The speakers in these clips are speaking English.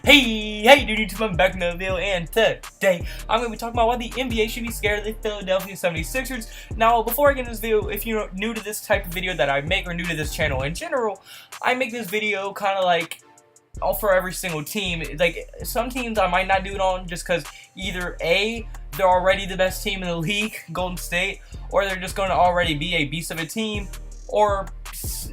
Hey dude, I'm back in the video, and today I'm going to be talking about why the NBA should be scared of the Philadelphia 76ers. Now, before I get into this video, if you're new to this type of video that I make, or new to this channel in general, I make this video kind of like all for every single team. Like, some teams I might not do it on just because either A, they're already the best team in the league, Golden State, or they're just going to already be a beast of a team, or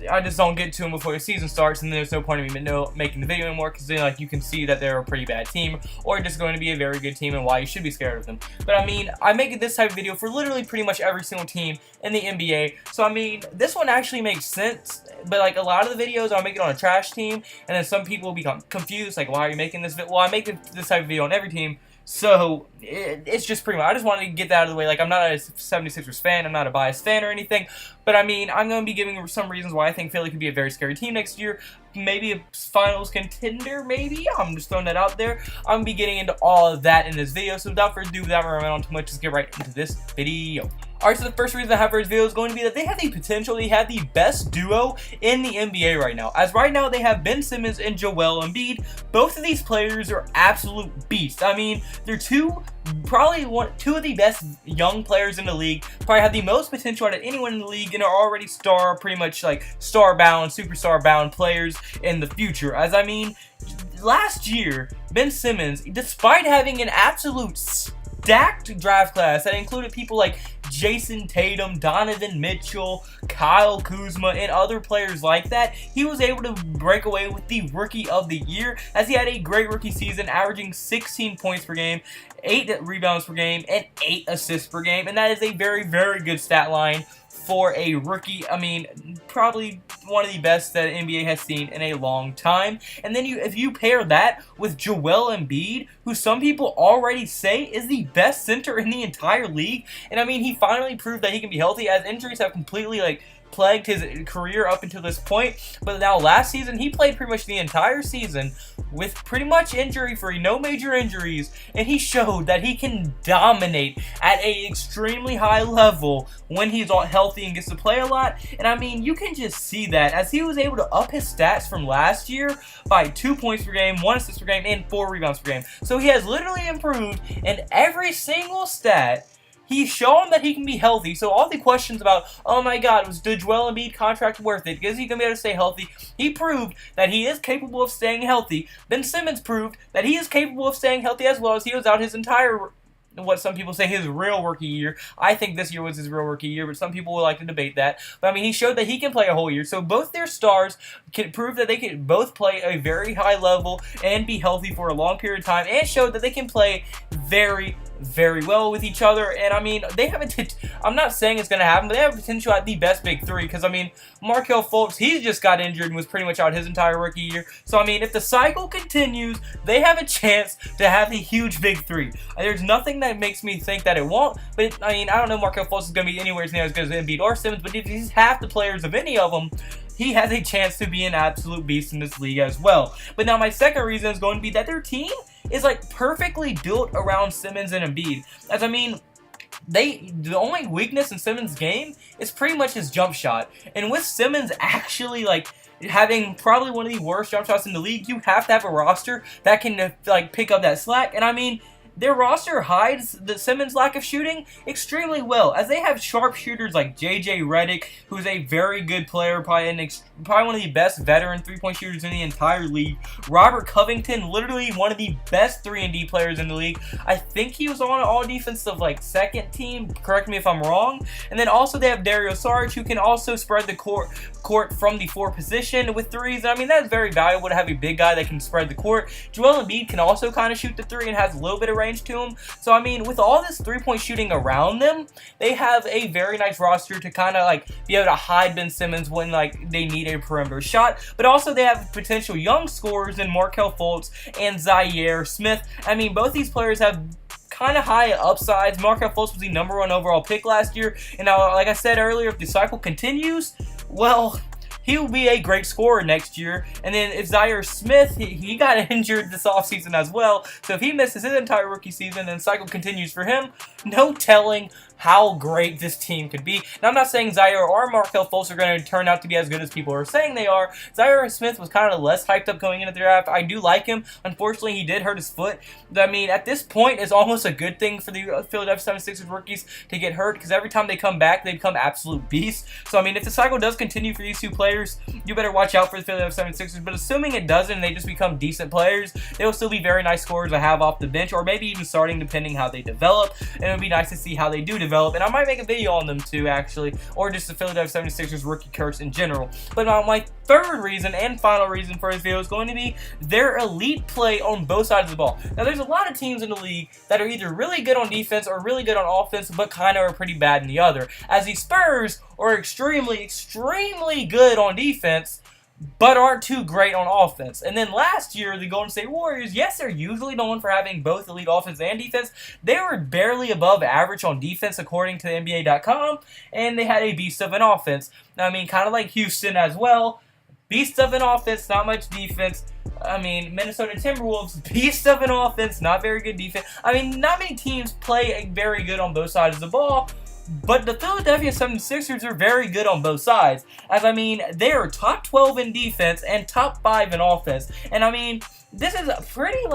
I just don't get to them before the season starts, and there's no point in me making the video anymore, because then like you can see that they're a pretty bad team, or just going to be a very good team and why you should be scared of them. But I mean, I make this type of video for literally pretty much every single team in the NBA, so I mean, this one actually makes sense. But like a lot of the videos, I'll make it on a trash team, and then some people will become confused, like, why are you making this video? Well, I make this type of video on every team. So, it's just pretty much, I just wanted to get that out of the way. Like, I'm not a 76ers fan, I'm not a biased fan or anything, but I mean, I'm going to be giving some reasons why I think Philly could be a very scary team next year. Maybe a finals contender, maybe? I'm just throwing that out there. I'm going to be getting into all of that in this video, so without further ado, without running on too much, let's get right into this video. Alright, so the first reason I have for this video is going to be that they have the potential, they have the best duo in the NBA right now. As right now, they have Ben Simmons and Joel Embiid. Both of these players are absolute beasts. I mean, they're two of the best young players in the league, probably have the most potential out of anyone in the league, and are already pretty much like star-bound, superstar-bound players in the future. As I mean, last year, Ben Simmons, despite having an absolute stacked draft class that included people like Jason Tatum, Donovan Mitchell, Kyle Kuzma, and other players like that, he was able to break away with the Rookie of the Year, as he had a great rookie season, averaging 16 points per game, 8 rebounds per game, and 8 assists per game, and that is a very, very good stat line for a rookie. I mean, probably one of the best that NBA has seen in a long time. And then if you pair that with Joel Embiid, who some people already say is the best center in the entire league, and I mean, he finally proved that he can be healthy, as injuries have completely like plagued his career up until this point. But now last season, he played pretty much the entire season with pretty much injury-free, no major injuries, and he showed that he can dominate at an extremely high level when he's all healthy and gets to play a lot. And I mean, you can just see that as he was able to up his stats from last year by 2 points per game, 1 assist per game, and 4 rebounds per game. So he has literally improved in every single stat. He's shown that he can be healthy, so all the questions about, oh my god, was the Joel Embiid contract worth it? Is he going to be able to stay healthy? He proved that he is capable of staying healthy. Ben Simmons proved that he is capable of staying healthy as well, as he was out his entire, what some people say, his real rookie year. I think this year was his real rookie year, but some people would like to debate that. But I mean, he showed that he can play a whole year. So both their stars can prove that they can both play a very high level and be healthy for a long period of time, and showed that they can play very, very well with each other. And I mean, they have I'm not saying it's going to happen, but they have potential at the best big three, because I mean, Markelle Fultz, he just got injured and was pretty much out his entire rookie year. So I mean, if the cycle continues, they have a chance to have a huge big three. There's nothing that makes me think that it won't, but I mean, I don't know Markelle Fultz is going to be anywhere near as good as Embiid or Simmons, but if he's half the players of any of them, he has a chance to be an absolute beast in this league as well. But now my second reason is going to be that their team is like perfectly built around Simmons and Embiid. As I mean, the only weakness in Simmons' game is pretty much his jump shot. And with Simmons actually like having probably one of the worst jump shots in the league, you have to have a roster that can like pick up that slack. And I mean, their roster hides the Simmons' lack of shooting extremely well, as they have sharpshooters like JJ Redick, who's a very good player, probably one of the best veteran three-point shooters in the entire league. Robert Covington, literally one of the best 3-and-D players in the league. I think he was on all defensive like second team, correct me if I'm wrong. And then also they have Dario Saric, who can also spread the court from the 4 position with threes. And I mean, that's very valuable to have a big guy that can spread the court. Joel Embiid can also kind of shoot the 3 and has a little bit of range to him. So I mean, with all this three-point shooting around them, they have a very nice roster to kind of like be able to hide Ben Simmons when like they need a perimeter shot. But also they have potential young scorers in Markelle Fultz and Zaire Smith. I mean, both these players have kind of high upsides. Markelle Fultz was the #1 overall pick last year, and now, like I said earlier, if the cycle continues, well, he will be a great scorer next year. And then if Zaire Smith, he got injured this offseason as well. So if he misses his entire rookie season and cycle continues for him, no telling how great this team could be. Now, I'm not saying Zaire or Markelle Fultz are going to turn out to be as good as people are saying they are. Zaire Smith was kind of less hyped up going into the draft. I do like him. Unfortunately, he did hurt his foot. I mean, at this point, it's almost a good thing for the Philadelphia 76ers rookies to get hurt, because every time they come back, they become absolute beasts. So, I mean, if the cycle does continue for these two players, you better watch out for the Philadelphia 76ers. But assuming it doesn't and they just become decent players, they will still be very nice scorers to have off the bench, or maybe even starting depending how they develop. And it would be nice to see how they do develop. And I might make a video on them too, actually, or just the Philadelphia 76ers rookie curse in general. But my third reason and final reason for this video is going to be their elite play on both sides of the ball. Now, there's a lot of teams in the league that are either really good on defense or really good on offense, but kind of are pretty bad in the other. As the Spurs are extremely, extremely good on defense, but aren't too great on offense. And then last year, the Golden State Warriors, yes, they're usually known for having both elite offense and defense. They were barely above average on defense, according to NBA.com, and they had a beast of an offense. Now, I mean, kind of like Houston as well. Beast of an offense, not much defense. I mean, Minnesota Timberwolves, beast of an offense, not very good defense. I mean, not many teams play very good on both sides of the ball. But the Philadelphia 76ers are very good on both sides. As I mean, they are top 12 in defense and top 5 in offense. And I mean, this is pretty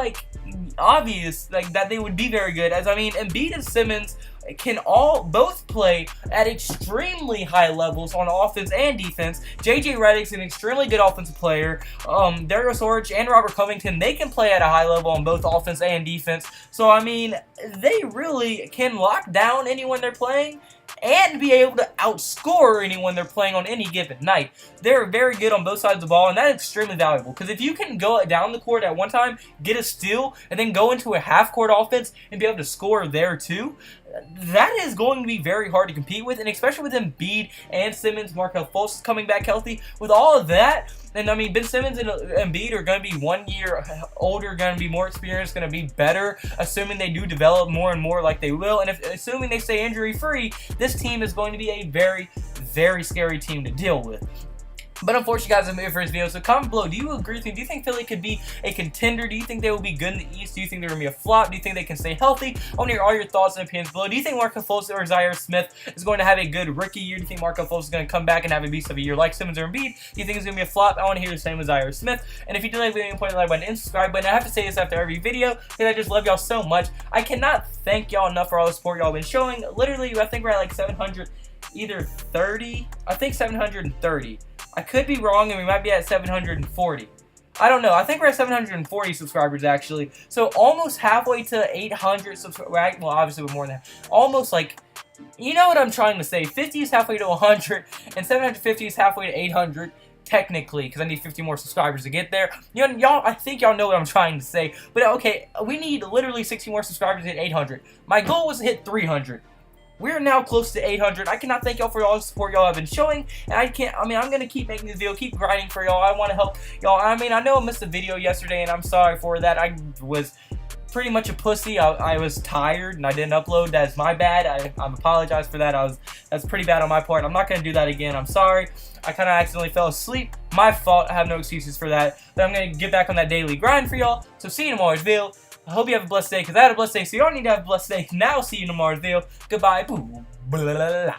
obvious that they would be very good. As I mean, Embiid and Simmons can both play at extremely high levels on offense and defense. JJ Redick's an extremely good offensive player. Dario Saric and Robert Covington, they can play at a high level on both offense and defense. So, I mean, they really can lock down anyone they're playing and be able to outscore anyone they're playing on any given night. They're very good on both sides of the ball, and that is extremely valuable. Because if you can go down the court at one time, get a steal, and then go into a half-court offense and be able to score there too, that is going to be very hard to compete with, and especially with Embiid and Simmons, Markelle Fultz coming back healthy. With all of that, and I mean, Ben Simmons and Embiid are going to be 1 year older, going to be more experienced, going to be better, assuming they do develop more and more like they will. And assuming they stay injury-free, this team is going to be a very, very scary team to deal with. But unfortunately, guys, I'm here for this video. So comment below. Do you agree with me? Do you think Philly could be a contender? Do you think they will be good in the East? Do you think they're going to be a flop? Do you think they can stay healthy? I want to hear all your thoughts and opinions below. Do you think Markelle Fultz or Zaire Smith is going to have a good rookie year? Do you think Markelle Fultz is going to come back and have a beast of a year like Simmons or Embiid? Do you think it's going to be a flop? I want to hear the same with Zaire Smith. And if you do like the video, point the like button and subscribe button. I have to say this after every video because I just love y'all so much. I cannot thank y'all enough for all the support y'all been showing. Literally, I think we're at like 730. I think 730. I could be wrong, and we might be at 740. I don't know. I think we're at 740 subscribers, actually. So almost halfway to 800 subscribers. Well, obviously we're more than that. Almost you know what I'm trying to say. 50 is halfway to 100, and 750 is halfway to 800. Technically, because I need 50 more subscribers to get there. Y'all, I think y'all know what I'm trying to say. But okay, we need literally 60 more subscribers to hit 800. My goal was to hit 300. We're now close to 800. I cannot thank y'all for all the support y'all have been showing. And I'm going to keep making this video, keep grinding for y'all. I want to help y'all. I mean, I know I missed a video yesterday, and I'm sorry for that. I was pretty much a pussy. I was tired, and I didn't upload. That's my bad. I apologize for that. That's pretty bad on my part. I'm not going to do that again. I'm sorry. I kind of accidentally fell asleep. My fault. I have no excuses for that. But I'm going to get back on that daily grind for y'all. So see you in tomorrow's video. I hope you have a blessed day, because I had a blessed day, so y'all need to have a blessed day. Now, see you in tomorrow's video. Goodbye. Boo. Blah, blah, blah.